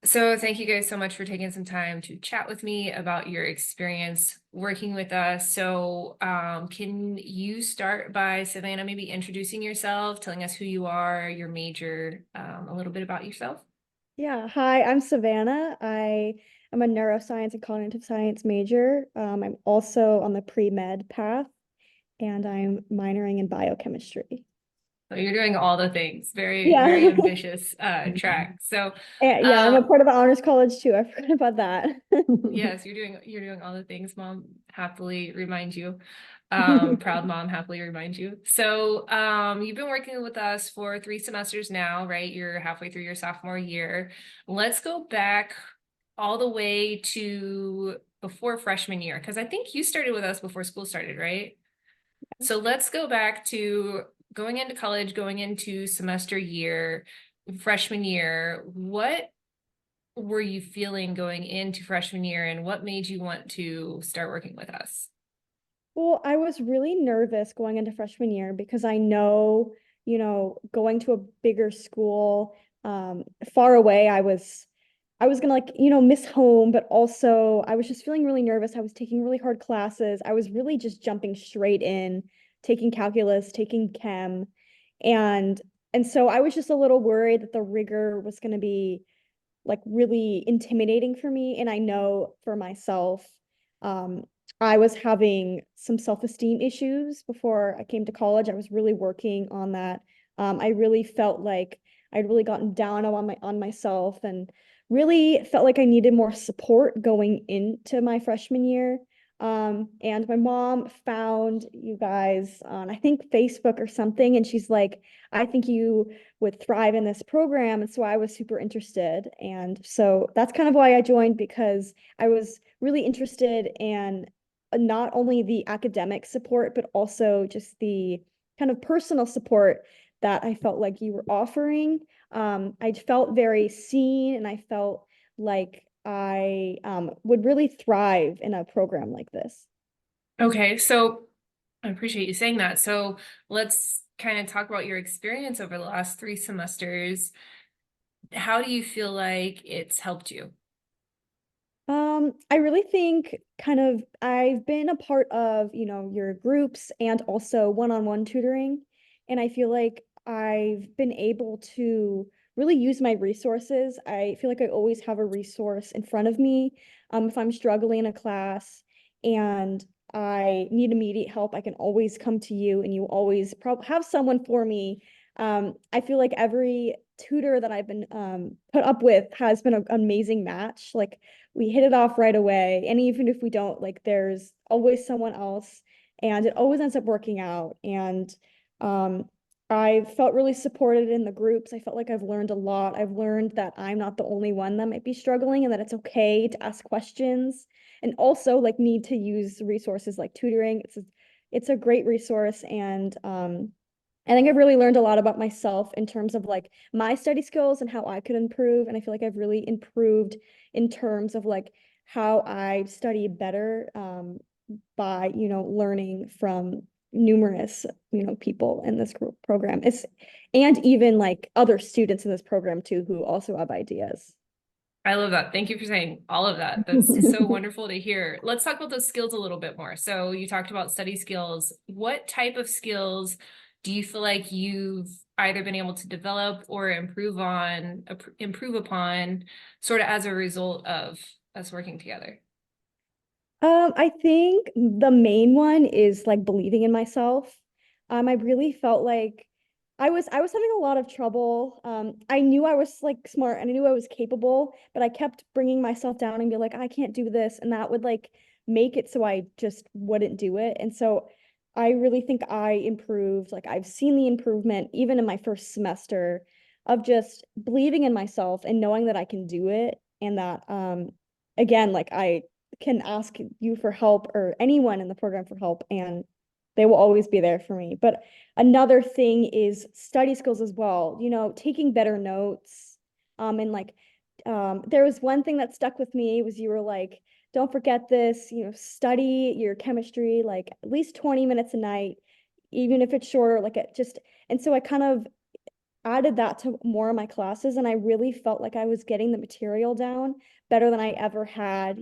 So thank you guys so much for taking some time to chat with me about your experience working with us. Can you start by, Savannah, maybe introducing yourself, telling us who you are, your major, a little bit about yourself? Yeah, hi, I'm Savannah. I am a neuroscience and cognitive science major. I'm also on the pre-med path, and I'm minoring in biochemistry. So you're doing all the things, very, Yeah. very ambitious track. And yeah, I'm a Um, part of the honors college too. I forgot about that. yes, you're doing all the things, Mom. Happily remind you. Proud mom, happily remind you. You've been working with us for 3 semesters now, right? You're halfway through your sophomore year. Let's go back all the way to before freshman year, because I think you started with us before school started, right? So let's go back to going into college, going into semester year, freshman year. What were you feeling going into freshman year, and what made you want to start working with us? Well, I was really nervous going into freshman year because I know, going to a bigger school, far away, I was gonna miss home, but also I was just feeling really nervous. I was taking really hard classes. I was really just jumping straight in, taking calculus, taking chem, and and so I was just a little worried that the rigor was gonna be like really intimidating for me. And I know for myself, um, I was having some self-esteem issues before I came to college. I was really working on that. I really felt like I'd really gotten down on myself and really felt like I needed more support going into my freshman year. And my mom found you guys on, I think, Facebook or something, and she's like, I think you would thrive in this program. And so I was super interested. And so that's kind of why I joined, because I was really interested in not only the academic support, but also just the kind of personal support that I felt like you were offering. I felt very seen, and I felt like I would really thrive in a program like this. Okay, so I appreciate you saying that. So let's kind of talk about your experience over the last 3 semesters. How do you feel like it's helped you? I really think kind of I've been a part of, your groups and also one-on-one tutoring. And I feel like I've been able to really use my resources. I feel like I always have a resource in front of me. If I'm struggling in a class and I need immediate help, I can always come to you, and you always have someone for me. I feel like every tutor that I've been put up with has been an amazing match. Like, we hit it off right away. And even if we don't, like, there's always someone else, and it always ends up working out. And um, I felt really supported in the groups. I felt like I've learned a lot. I've learned that I'm not the only one that might be struggling, and that it's okay to ask questions, and also like need to use resources like tutoring. It's a great resource. And I think I've really learned a lot about myself in terms of like my study skills and how I could improve. And I feel like I've really improved in terms of like how I study better, by, learning from numerous, people in this group program. And even like other students in this program too, who also have ideas. I love that. Thank you for saying all of that. That's so wonderful to hear. Let's talk about those skills a little bit more. So you talked about study skills. What type of skills do you feel like you've either been able to develop or improve upon, sort of as a result of us working together? I think the main one is like believing in myself. I really felt like I was having a lot of trouble. I knew I was like smart and I knew I was capable, but I kept bringing myself down and be like, I can't do this, and that would like make it so I just wouldn't do it. And so I really think I improved. Like, I've seen the improvement even in my first semester of just believing in myself and knowing that I can do it, and that again, like, I can ask you for help or anyone in the program for help, and they will always be there for me. But another thing is study skills as well, taking better notes. And like, there was one thing that stuck with me was you were like, don't forget this, study your chemistry like at least 20 minutes a night, even if it's shorter, like it just, and so added that to more of my classes, and I really felt like I was getting the material down better than I ever had.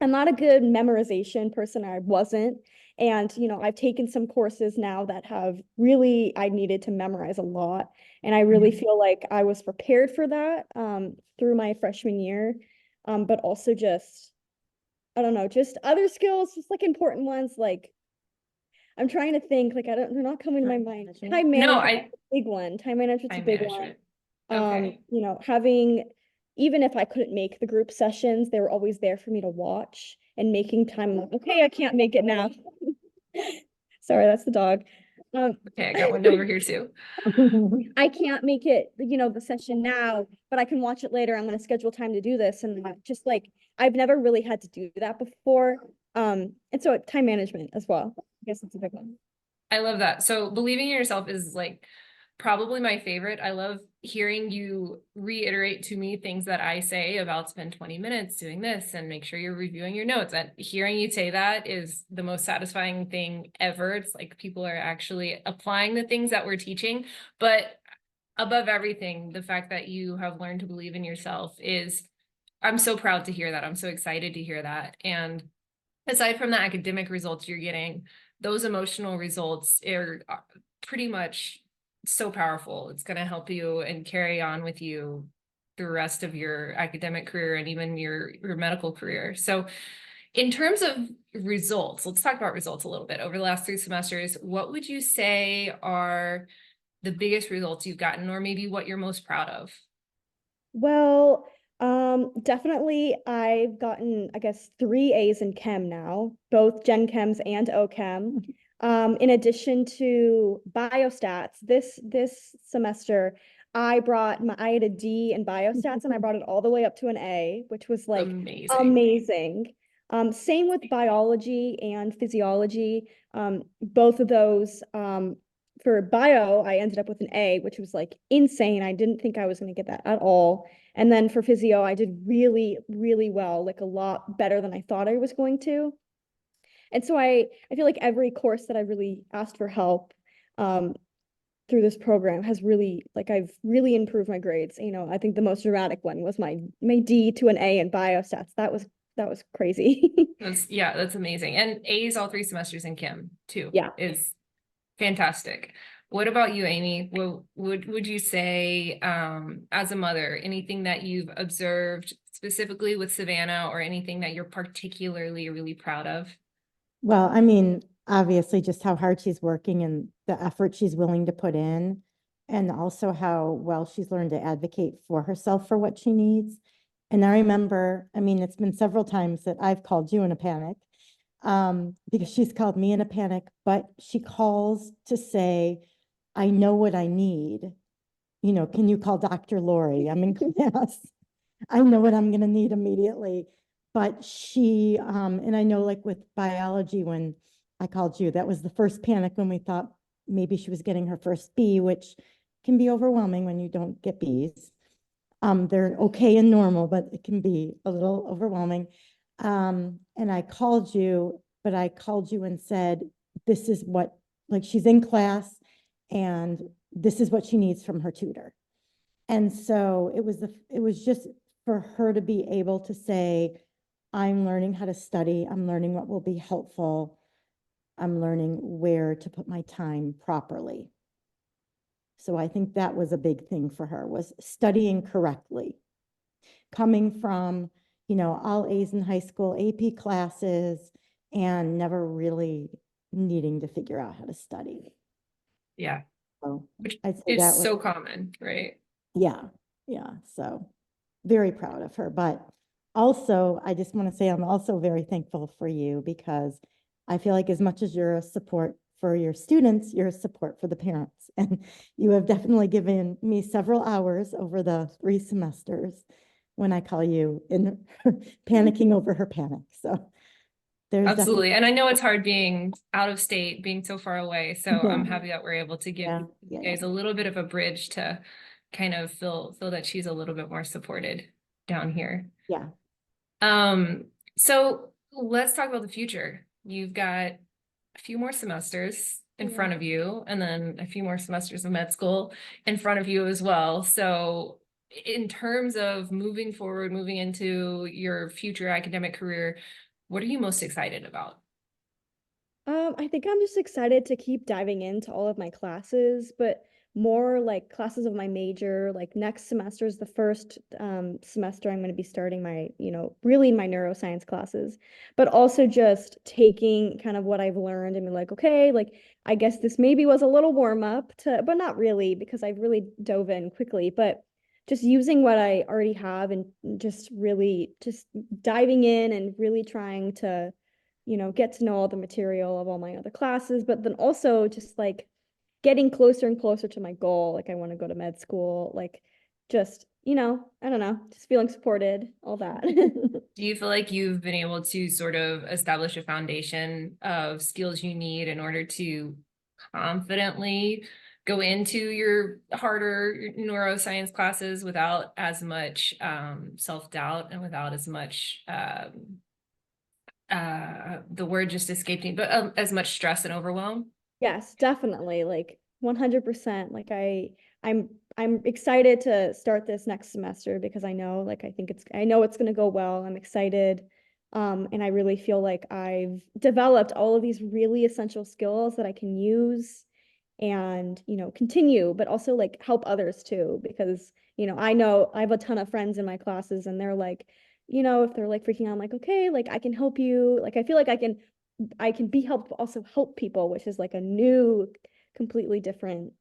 I'm not a good memorization person. I wasn't. And, I've taken some courses now that have really, I needed to memorize a lot. And I really Mhm. feel like I was prepared for that through my freshman year. But also just, I don't know, just other skills, just like important ones. Like I'm trying to think, like they're not coming to my mind. Time No, management is a big one. Time management's a time big one. management. Okay. Having, even if I couldn't make the group sessions, they were always there for me to watch and making time. Like, okay, I can't make it now. Sorry, that's the dog. Um, Okay, I got one over here too. I can't make it, the session now, but I can watch it later. I'm going to schedule time to do this. And just like, I've never really had to do that before. And so time management as well. I guess it's a big one. I love that. So believing in yourself is like probably my favorite. I love hearing you reiterate to me things that I say about spend 20 minutes doing this and make sure you're reviewing your notes. And hearing you say that is the most satisfying thing ever. It's like people are actually applying the things that we're teaching. But above everything, the fact that you have learned to believe in yourself is, I'm so proud to hear that. I'm so excited to hear that. And aside from the academic results you're getting, those emotional results are pretty much so powerful. It's going to help you and carry on with you the rest of your academic career and even your medical career. So in terms of results, let's talk about results a little bit. Over the last 3 semesters, what would you say are the biggest results you've gotten, or maybe what you're most proud of? Well, definitely I've gotten, I guess, 3 A's in chem now, both Gen Chems and OChem. In addition to biostats, this semester I had a D in biostats and I brought it all the way up to an A, which was like Amazing. amazing. Same with biology and physiology. Both of those, for bio, I ended up with an A, which was like insane. I didn't think I was going to get that at all. And then for physio, I did really, really well, like a lot better than I thought I was going to. And so I feel like every course that I really asked for help through this program has really, like, I've really improved my grades. I think the most dramatic one was my D to an A in biostats. That was crazy. That's amazing. And A's all 3 semesters in chem too Yeah. is fantastic. What about you, Amy? What would you say, as a mother, anything that you've observed specifically with Savannah or anything that you're particularly really proud of? Well, I mean, obviously just how hard she's working and the effort she's willing to put in, and also how well she's learned to advocate for herself for what she needs. And I remember, I mean, it's been several times that I've called you in a panic, because she's called me in a panic, but she calls to say, I know what I need. Can you call Dr. Lori? I'm in class. I know what I'm going to need immediately. But and I know like with biology, when I called you, that was the first panic when we thought maybe she was getting her first B, which can be overwhelming when you don't get Bs. They're okay and normal, but it can be a little overwhelming. And I called you, but I called you and said, this is what, like, she's in class and this is what she needs from her tutor. And so it was just for her to be able to say, I'm learning how to study. I'm learning what will be helpful. I'm learning where to put my time properly. So I think that was a big thing for her, was studying correctly. Coming from, all A's in high school, AP classes, and never really needing to figure out how to study. Yeah, So which I'd say is that was, so common, right? yeah, yeah. So very proud of her. But also, I just want to say I'm also very thankful for you, because I feel like as much as you're a support for your students, you're a support for the parents. And you have definitely given me several hours over the 3 semesters when I call you in panicking over her panic. So there's definitely, Absolutely. And I know it's hard being out of state, being so far away. So I'm yeah, happy that we're able to give yeah, you yeah, guys a little bit of a bridge to kind of feel that she's a little bit more supported down here. yeah. So let's talk about the future. You've got a few more semesters in Yeah. front of you, and then a few more semesters of med school in front of you as well. So in terms of moving forward, moving into your future academic career, what are you most excited about? I think I'm just excited to keep diving into all of my classes, but more like classes of my major. Like next semester is the first semester I'm going to be starting my, really my neuroscience classes, but also just taking kind of what I've learned and be like, okay, like I guess this maybe was a little warm up to, but not really because I've really dove in quickly, but just using what I already have and just really just diving in and really trying to get to know all the material of all my other classes, but then also just like getting closer and closer to my goal. Like I want to go to med school, like just, I don't know, just feeling supported, all that. Do you feel like you've been able to sort of establish a foundation of skills you need in order to confidently go into your harder neuroscience classes without as much self-doubt and without as much the word just escaped me, but as much stress and overwhelm? Yes, definitely. Like 100%. Like I'm excited to start this next semester because I know it's going to go well. I'm excited. And I really feel like I've developed all of these really essential skills that I can use and, continue, but also like help others too, because, I know I have a ton of friends in my classes and they're like, if they're like freaking out, I'm like, okay, like I can help you. Like I feel like I can be helped, but also help people, which is like a new, completely different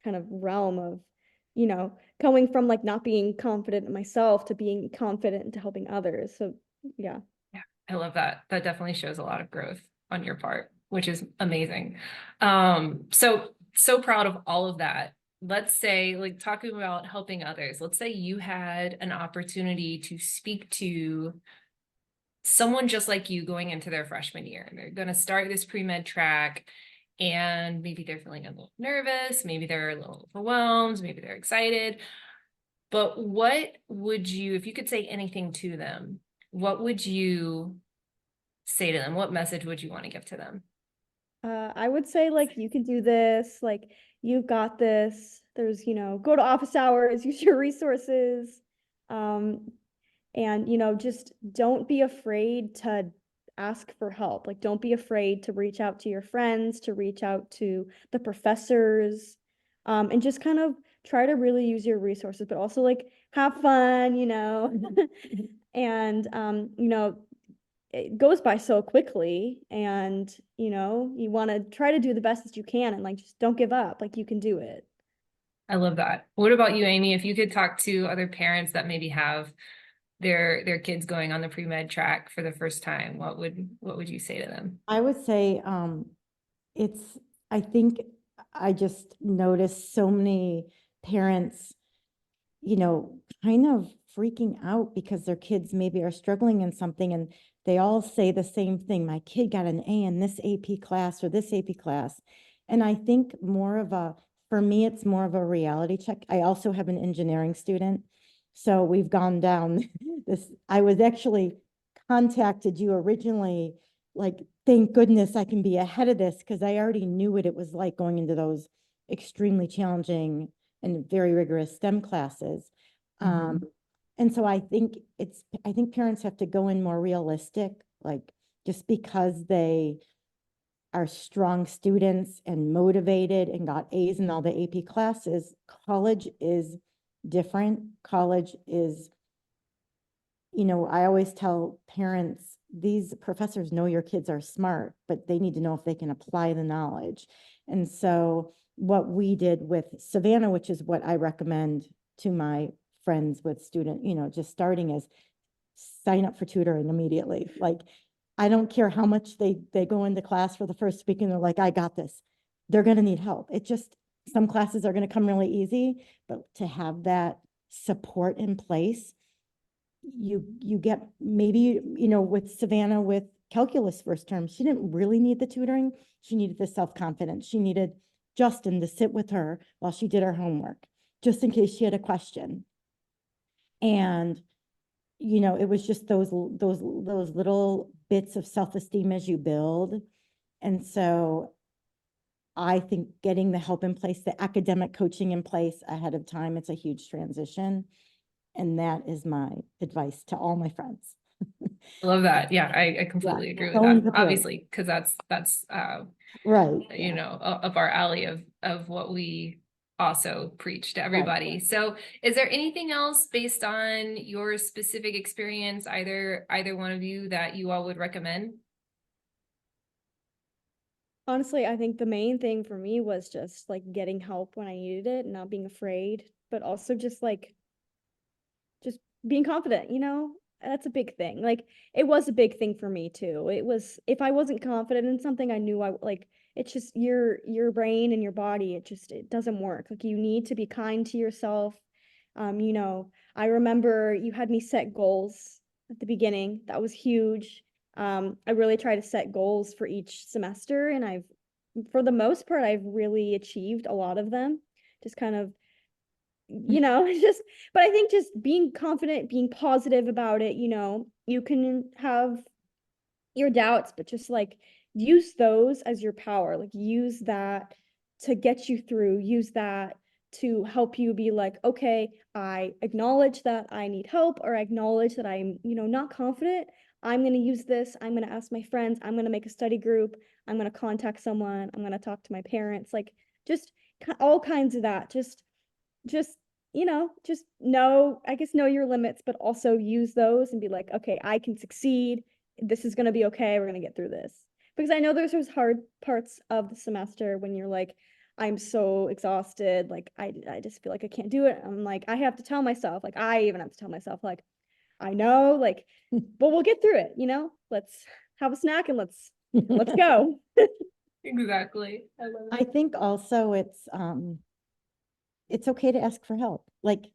kind of realm of, going from like not being confident in myself to being confident into helping others. So yeah. Yeah, I love that. That definitely shows a lot of growth on your part, which is amazing. So proud of all of that. Let's say, like talking about helping others, let's say you had an opportunity to speak to someone just like you going into their freshman year. They're going to start this pre-med track and maybe they're feeling a little nervous, maybe they're a little overwhelmed, maybe they're excited. But what would you, if you could say anything to them, what would you say to them? What message would you want to give to them? I would say like you can do this, like you've got this. There's, go to office hours, use your resources. Um, and just don't be afraid to ask for help. Like don't be afraid to reach out to your friends, to reach out to the professors, and just kind of try to really use your resources, but also like have fun, and it goes by so quickly, and you want to try to do the best that you can, and like just don't give up. Like you can do it. I love that. What about you, Amy? If you could talk to other parents that maybe have their kids going on the pre-med track for the first time, what would you say to them? I would say, it's, I think I just noticed so many parents, kind of freaking out because their kids maybe are struggling in something and they all say the same thing. My kid got an A in this AP class or this AP class. And I think for me, it's more of a reality check. I also have an engineering student. So we've gone down this. I was actually contacted you originally, like, thank goodness I can be ahead of this because I already knew what it was like going into those extremely challenging and very rigorous STEM classes. And so I think parents have to go in more realistic, like just because they are strong students and motivated and got A's in all the AP classes, college is different. College is, I always tell parents, these professors know your kids are smart, but they need to know if they can apply the knowledge. And so what we did with Savannah, which is what I recommend to my friends with student, just starting, is sign up for tutoring immediately. Like, I don't care how much they go into class for the first week and they're like, I got this. They're going to need help. Some classes are going to come really easy, but to have that support in place, you get maybe, with Savannah with calculus first term, she didn't really need the tutoring. She needed the self-confidence. She needed Justin to sit with her while she did her homework, just in case she had a question. And, it was just those little bits of self-esteem as you build. And so I think getting the help in place, the academic coaching in place ahead of time, it's a huge transition. And that is my advice to all my friends. I love that. Yeah, I completely agree with going that, to play. obviously, because that's Right. you know, up our alley of what we also preach to everybody. So is there anything else based on your specific experience, either one of you, that you all would recommend? Honestly, I think the main thing for me was just like getting help when I needed it, not being afraid, but also just like just being confident, you know? That's a big thing. Like it was a big thing for me too. It was, if I wasn't confident in something, I knew I like it's just your brain and your body, it doesn't work. Like you need to be kind to yourself. You know, I remember you had me set goals at the beginning. That was huge. I really try to set goals for each semester, and for the most part, I've really achieved a lot of them. Just kind of, you know, just, but I think just being confident, being positive about it, you know, you can have your doubts, but just like use those as your power. Like use that to get you through, use that to help you be like, okay, I acknowledge that I need help, or I acknowledge that I'm, you know, not confident. I'm going to use this. I'm going to ask my friends. I'm going to make a study group. I'm going to contact someone. I'm going to talk to my parents. Like just all kinds of that. Just, you know, just know, I guess, know your limits, but also use those and be like, okay, I can succeed. This is going to be okay. We're going to get through this. Because I know there's those hard parts of the semester when you're like, I'm so exhausted. Like, I just feel like I can't do it. I'm like, I have to tell myself, like, I even have to tell myself, like, I know, like, but we'll get through it, you know? Let's have a snack and let's go. Exactly. I love I think also it's okay to ask for help. Like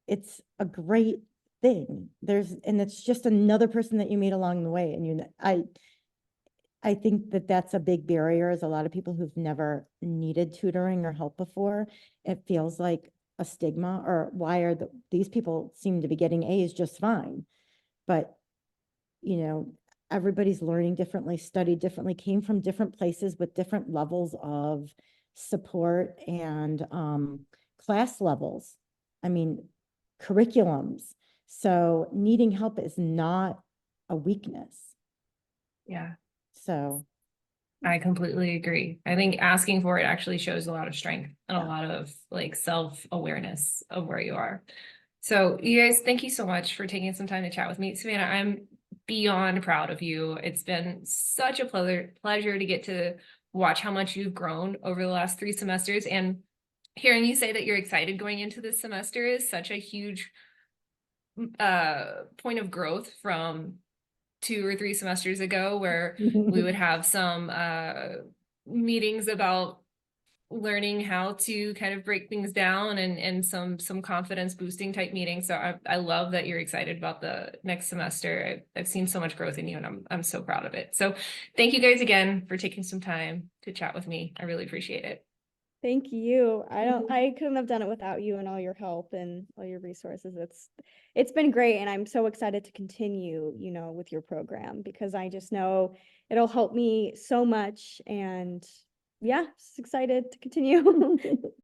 it's a great thing. And it's just another person that you meet along the way. And I think that that's a big barrier, is a lot of people who've never needed tutoring or help before. It feels like a stigma, or why are these people seem to be getting A's just fine. But, you know, everybody's learning differently, studied differently, came from different places with different levels of support and class levels. I mean, curriculums. So needing help is not a weakness. Yeah, So I completely agree. I think asking for it actually shows a lot of strength and a Yeah. lot of like self-awareness of where you are. So you guys, thank you so much for taking some time to chat with me. Savannah, I'm beyond proud of you. It's been such a pleasure to get to watch how much you've grown over the last 3 semesters. And hearing you say that you're excited going into this semester is such a huge point of growth from 2 or 3 semesters ago, where we would have some meetings about learning how to kind of break things down, and some confidence boosting type meetings. So I love that you're excited about the next semester. I've seen so much growth in you, and I'm so proud of it. So thank you guys again for taking some time to chat with me. I really appreciate it. Thank you. I couldn't have done it without you and all your help and all your resources. It's been great, and I'm so excited to continue, you know, with your program, because I just know it'll help me so much, and yeah, just excited to continue.